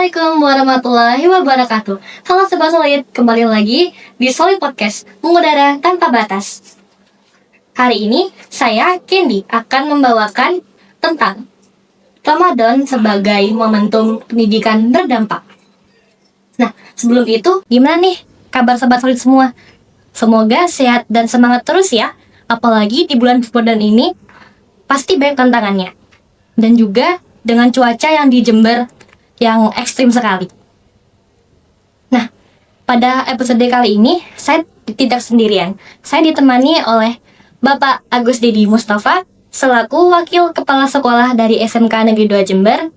Assalamualaikum warahmatullahi wabarakatuh. Halo Sobat Solid, kembali lagi di Solid Podcast, mengudara tanpa batas. Hari ini saya, Candy, akan membawakan tentang Ramadan sebagai momentum pendidikan berdampak. Nah, sebelum itu, gimana nih kabar Sobat Solid semua? Semoga sehat dan semangat terus ya. Apalagi di bulan Ramadan ini, pasti banyak tantangannya. Dan juga dengan cuaca yang di Jember yang ekstrim sekali. Nah, pada episode kali ini saya tidak sendirian. Saya ditemani oleh Bapak Agus Dedi Mustafa selaku Wakil Kepala Sekolah dari SMK Negeri 2 Jember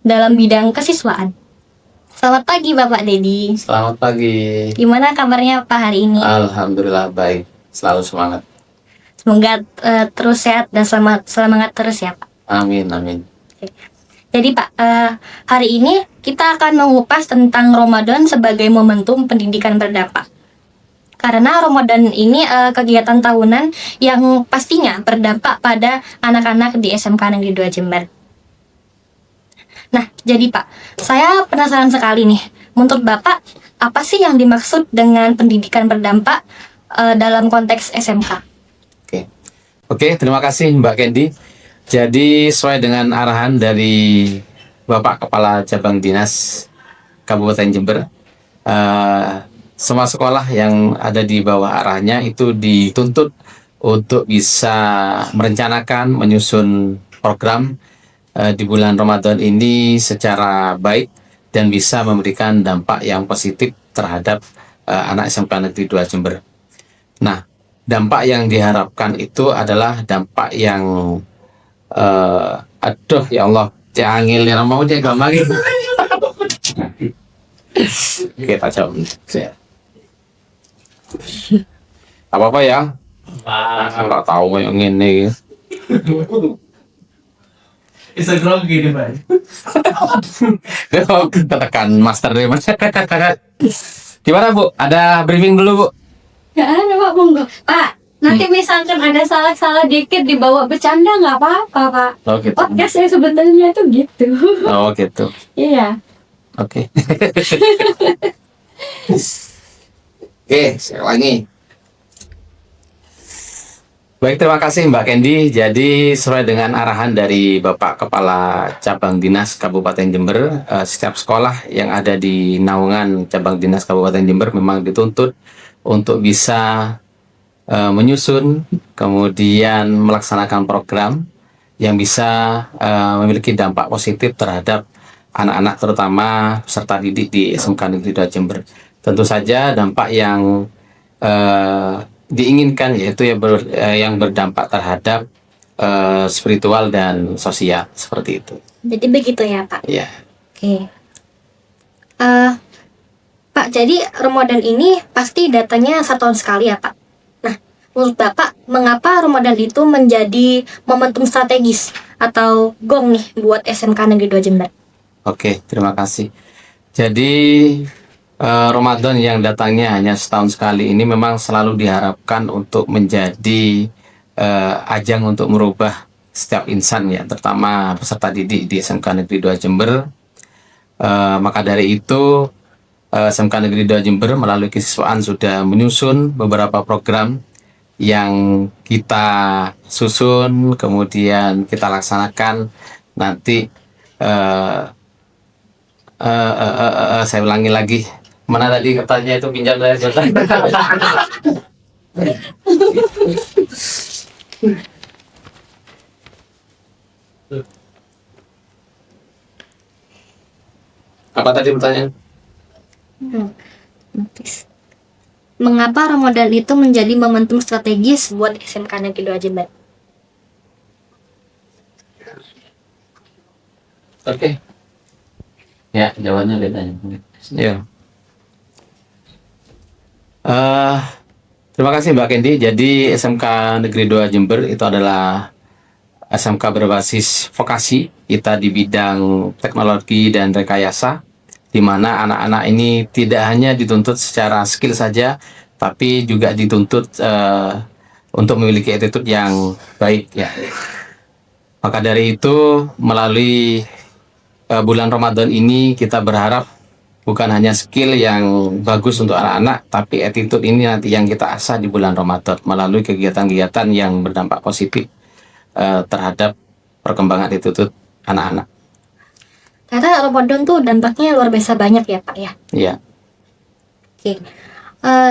dalam bidang kesiswaan. Selamat pagi Bapak Dedi. Selamat pagi. Gimana kabarnya Pak hari ini? Alhamdulillah baik, selalu semangat. Semoga terus sehat dan semangat terus ya Pak. Amin, amin. Oke. Jadi Pak, hari ini kita akan mengupas tentang Ramadan sebagai momentum pendidikan berdampak. Karena Ramadan ini kegiatan tahunan yang pastinya berdampak pada anak-anak di SMK Negeri 2 Jember. Nah, jadi Pak, saya penasaran sekali nih. Menurut Bapak, apa sih yang dimaksud dengan pendidikan berdampak dalam konteks SMK? Oke, terima kasih Mbak Candy. Jadi sesuai dengan arahan dari Bapak Kepala Cabang Dinas Kabupaten Jember, semua sekolah yang ada di bawah arahnya itu dituntut untuk bisa merencanakan, menyusun program di bulan Ramadan ini secara baik dan bisa memberikan dampak yang positif terhadap anak SMK Negeri 2 Jember. Nah, dampak yang diharapkan itu adalah dampak yang aduh ya Allah, jangan ya mau dia gampang gitu. Kita coba. Apa ya? Nggak tahu yang ini. Bisa grogi nih Pak. Kita tekan master deh mas. Gimana Bu? Ada briefing dulu Bu? Ya ada Pak, monggo. Pak, nanti misalkan ada salah-salah dikit dibawa bercanda nggak apa-apa Pak. Oh gitu. Podcast saya sebenarnya itu gitu. Oh gitu. Iya. Oke. Oke, saya ulangi. Baik, terima kasih Mbak Candy. Jadi sesuai dengan arahan dari Bapak Kepala Cabang Dinas Kabupaten Jember, setiap sekolah yang ada di naungan Cabang Dinas Kabupaten Jember memang dituntut untuk bisa menyusun, kemudian melaksanakan program yang bisa memiliki dampak positif terhadap anak-anak terutama peserta didik di SMK Negeri 2 Jember. Tentu saja dampak yang diinginkan yaitu yang berdampak terhadap spiritual dan sosial seperti itu. Jadi begitu ya Pak. Ya. Oke. Pak, jadi Ramadan ini pasti datanya 1 tahun sekali ya Pak. Nah, menurut Bapak, mengapa Ramadan itu menjadi momentum strategis atau gong nih buat SMK Negeri 2 Jember? Oke, terima kasih. Jadi Ramadan yang datangnya hanya setahun sekali ini memang selalu diharapkan untuk menjadi ajang untuk merubah setiap insan ya, terutama peserta didik di SMK Negeri 2 Jember. Maka dari itu SMK Negeri 2 Jember melalui kesiswaan sudah menyusun beberapa program yang kita susun, kemudian kita laksanakan nanti. Saya ulangi lagi. Mana tadi kertasnya itu, pinjam saya sebentar. Apa tadi pertanyaan? Mengapa Ramadan itu menjadi momentum strategis buat SMK Negeri 2 Jember? Oke. Ya, jawabannya beda ya. Terima kasih Mbak Candy. Jadi SMK Negeri 2 Jember itu adalah SMK berbasis vokasi. Kita di bidang teknologi dan rekayasa, di mana anak-anak ini tidak hanya dituntut secara skill saja, tapi juga dituntut untuk memiliki attitude yang baik ya. Maka dari itu melalui bulan Ramadan ini kita berharap bukan hanya skill yang bagus untuk anak-anak, tapi attitude ini nanti yang kita asah di bulan Ramadan melalui kegiatan-kegiatan yang berdampak positif terhadap perkembangan attitude anak-anak. Ternyata Ramadan tuh dampaknya luar biasa banyak ya Pak ya. Iya. Oke.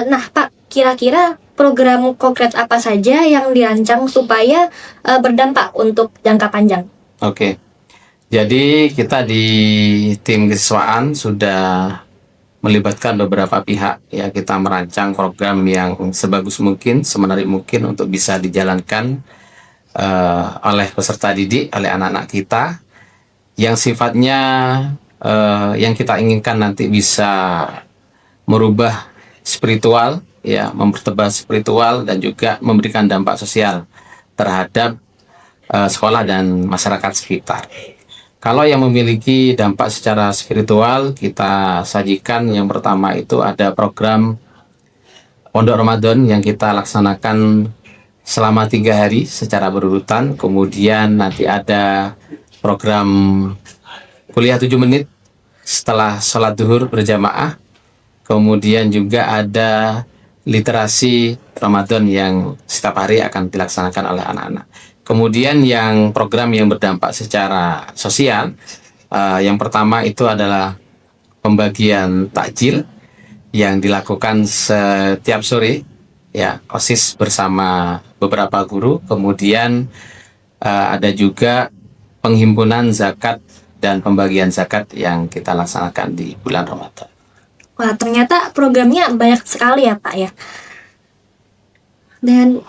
Nah Pak, kira-kira program konkret apa saja yang dirancang supaya berdampak untuk jangka panjang? Oke. Jadi kita di tim kesiswaan sudah melibatkan beberapa pihak ya, kita merancang program yang sebagus mungkin, semenarik mungkin untuk bisa dijalankan oleh peserta didik, oleh anak-anak kita yang sifatnya yang kita inginkan nanti bisa merubah spiritual ya, mempertebas spiritual dan juga memberikan dampak sosial terhadap sekolah dan masyarakat sekitar. Kalau yang memiliki dampak secara spiritual, kita sajikan yang pertama itu ada program Pondok Ramadan yang kita laksanakan selama 3 hari secara berurutan. Kemudian nanti ada program kuliah 7 menit setelah sholat duhur berjamaah. Kemudian juga ada literasi Ramadan yang setiap hari akan dilaksanakan oleh anak-anak. Kemudian yang program yang berdampak secara sosial, yang pertama itu adalah pembagian takjil yang dilakukan setiap sore, ya, OSIS bersama beberapa guru. Kemudian ada juga penghimpunan zakat dan pembagian zakat yang kita laksanakan di bulan Ramadan. Wah, ternyata programnya banyak sekali ya Pak ya. Dan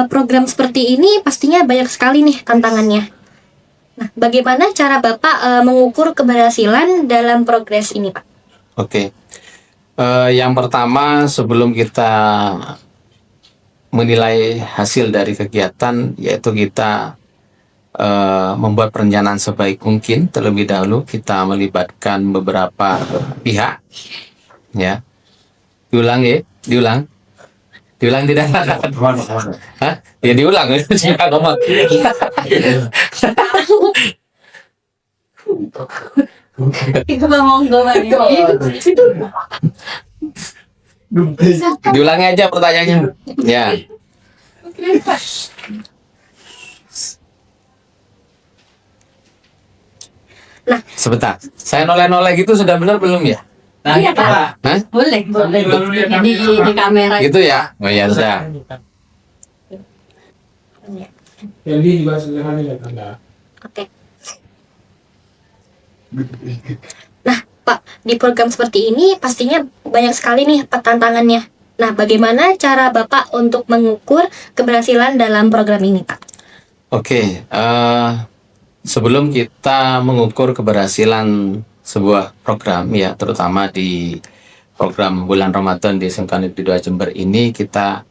program seperti ini pastinya banyak sekali nih tantangannya. Nah, bagaimana cara Bapak mengukur keberhasilan dalam progres ini Pak? Oke. Yang pertama, sebelum kita menilai hasil dari kegiatan, yaitu kita membuat perencanaan sebaik mungkin. Terlebih dahulu kita melibatkan beberapa pihak, ya. Diulang tidak? Hah? Ya diulang. Jangan ngomong. Diulangi aja pertanyaannya. Ya. Nah, sebentar. Saya noleh-noleh gitu sudah benar belum ya? Nah, Iya, kita, Pak. Hah? boleh di kamera. Gitu ya? Oh ya sudah. Jadi juga sederhana ya Tanda. Oke. Nah, Pak, di program seperti ini pastinya banyak sekali nih Pak tantangannya. Nah, bagaimana cara Bapak untuk mengukur keberhasilan dalam program ini, Pak? Oke, sebelum kita mengukur keberhasilan sebuah program ya, terutama di program bulan Ramadan di SMK Negeri 2 Jember ini, kita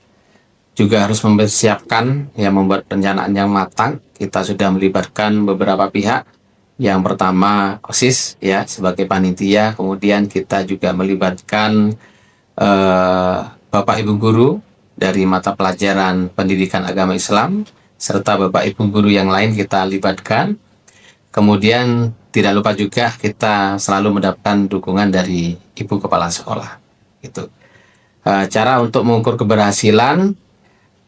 juga harus mempersiapkan ya, membuat perencanaan yang matang. Kita sudah melibatkan beberapa pihak. Yang pertama OSIS ya sebagai panitia, kemudian kita juga melibatkan Bapak Ibu guru dari mata pelajaran pendidikan agama Islam, serta Bapak Ibu guru yang lain kita libatkan. Kemudian tidak lupa juga kita selalu mendapatkan dukungan dari Ibu Kepala Sekolah. Itu cara untuk mengukur keberhasilan,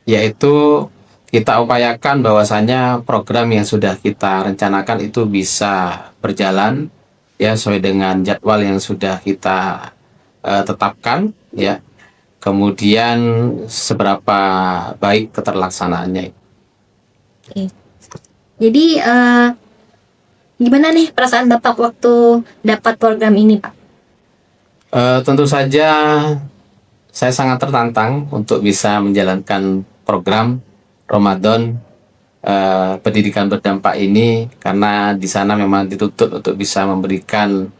yaitu kita upayakan bahwasanya program yang sudah kita rencanakan itu bisa berjalan ya sesuai dengan jadwal yang sudah kita tetapkan ya. Kemudian seberapa baik keterlaksanaannya. Oke. Jadi gimana nih perasaan Bapak waktu dapat program ini, Pak? Tentu saja saya sangat tertantang untuk bisa menjalankan program Ramadan pendidikan berdampak ini, karena di sana memang dituntut untuk bisa memberikan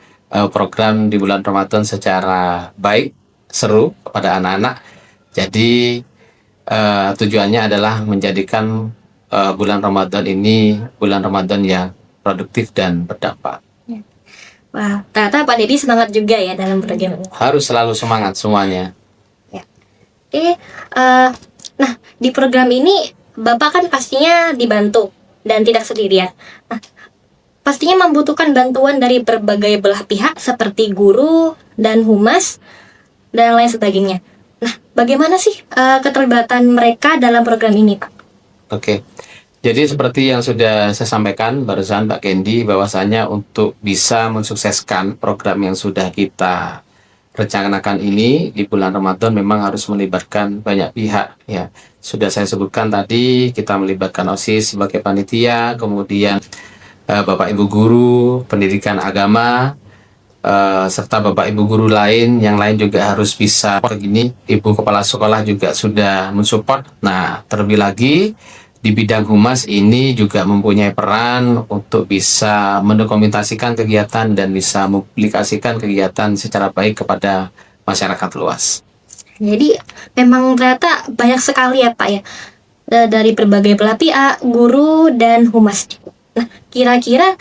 program di bulan Ramadan secara baik, seru kepada anak-anak. Jadi tujuannya adalah menjadikan bulan Ramadan ini bulan Ramadan yang produktif dan berdampak. Wah, ternyata Pak Dedi semangat juga ya dalam program ini. Harus selalu semangat semuanya. Oke, nah di program ini Bapak kan pastinya dibantu dan tidak sendirian. Nah, pastinya membutuhkan bantuan dari berbagai belah pihak seperti guru dan humas dan lain sebagainya. Nah, bagaimana sih keterlibatan mereka dalam program ini, Pak? Oke. Jadi seperti yang sudah saya sampaikan barusan Mbak Kendi, bahwasanya untuk bisa mensukseskan program yang sudah kita rencanakan ini di bulan Ramadan memang harus melibatkan banyak pihak ya. Sudah saya sebutkan tadi, kita melibatkan OSIS sebagai panitia, kemudian Bapak Ibu guru, pendidikan agama, serta Bapak Ibu guru lain, yang lain juga harus bisa begini. Ibu kepala sekolah juga sudah mensupport. Nah, terlebih lagi di bidang humas ini juga mempunyai peran untuk bisa mendokumentasikan kegiatan dan bisa mempublikasikan kegiatan secara baik kepada masyarakat luas. Jadi memang ternyata banyak sekali ya Pak ya, dari berbagai belah pihak, guru dan humas. Nah, kira-kira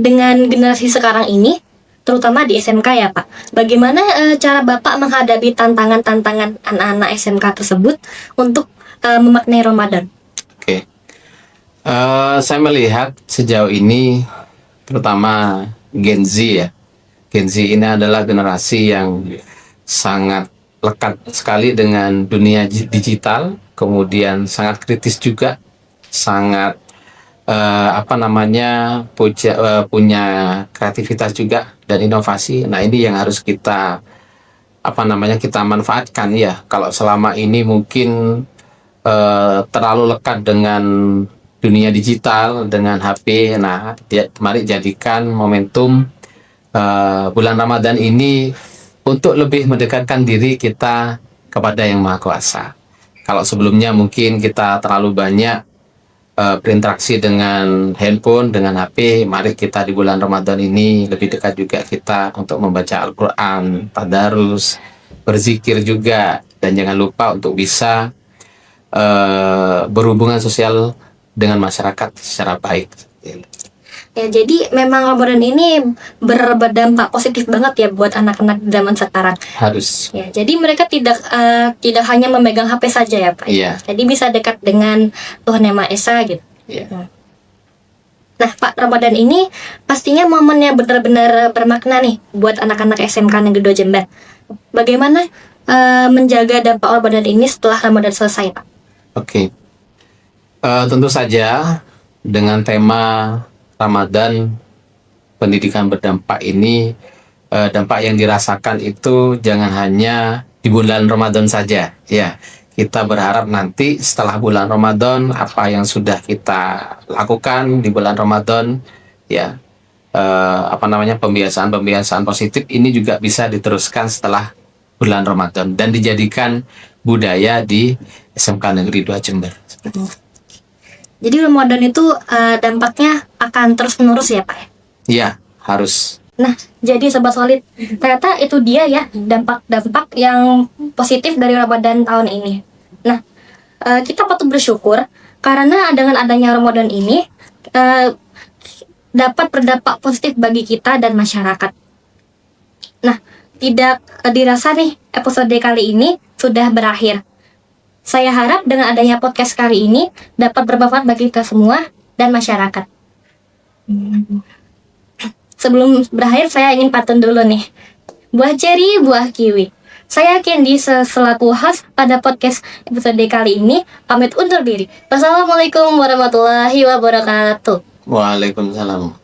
dengan generasi sekarang ini, terutama di SMK ya Pak, bagaimana cara Bapak menghadapi tantangan-tantangan anak-anak SMK tersebut untuk memaknai Ramadan? Oke. Saya melihat sejauh ini terutama Gen Z ya. Gen Z ini adalah generasi yang sangat lekat sekali dengan dunia digital, kemudian sangat kritis juga, sangat punya kreativitas juga dan inovasi. Nah, ini yang harus kita kita manfaatkan ya. Kalau selama ini mungkin terlalu lekat dengan dunia digital, dengan HP. Nah, mari jadikan momentum bulan Ramadan ini untuk lebih mendekatkan diri kita kepada Yang Maha Kuasa. Kalau sebelumnya mungkin kita terlalu banyak berinteraksi dengan handphone, dengan HP, mari kita di bulan Ramadan ini lebih dekat juga kita untuk membaca Al-Quran, tadarus, berzikir juga, dan jangan lupa untuk bisa berhubungan sosial dengan masyarakat secara baik. Ya, jadi memang Ramadan ini berdampak positif banget ya buat anak-anak zaman sekarang. Harus. Ya, jadi mereka tidak hanya memegang HP saja ya Pak. Iya. Jadi bisa dekat dengan Tuhan Yang Maha Esa gitu. Iya. Nah Pak, Ramadan ini pastinya momen yang benar-benar bermakna nih buat anak-anak SMK Negeri 2 Jember. Bagaimana menjaga dampak Ramadan ini setelah Ramadan selesai Pak? Oke. Tentu saja dengan tema Ramadan pendidikan berdampak ini, dampak yang dirasakan itu jangan hanya di bulan Ramadan saja ya. Kita berharap nanti setelah bulan Ramadan, apa yang sudah kita lakukan di bulan Ramadan ya, pembiasaan positif ini juga bisa diteruskan setelah bulan Ramadan dan dijadikan budaya di SMK Negeri 2 Jember. Jadi Ramadan itu dampaknya akan terus menerus ya Pak? Iya, harus. Nah, jadi Sobat Solid, ternyata itu dia ya dampak-dampak yang positif dari Ramadan tahun ini. Nah, kita patut bersyukur karena dengan adanya Ramadan ini dapat berdampak positif bagi kita dan masyarakat. Nah, tidak dirasa nih episode kali ini sudah berakhir. Saya harap dengan adanya podcast kali ini dapat bermanfaat bagi kita semua dan masyarakat. Sebelum berakhir, saya ingin pantun dulu nih. Buah ceri, buah kiwi. Saya Kendi selaku host pada podcast episode kali ini pamit undur diri. Wassalamualaikum warahmatullahi wabarakatuh. Waalaikumsalam.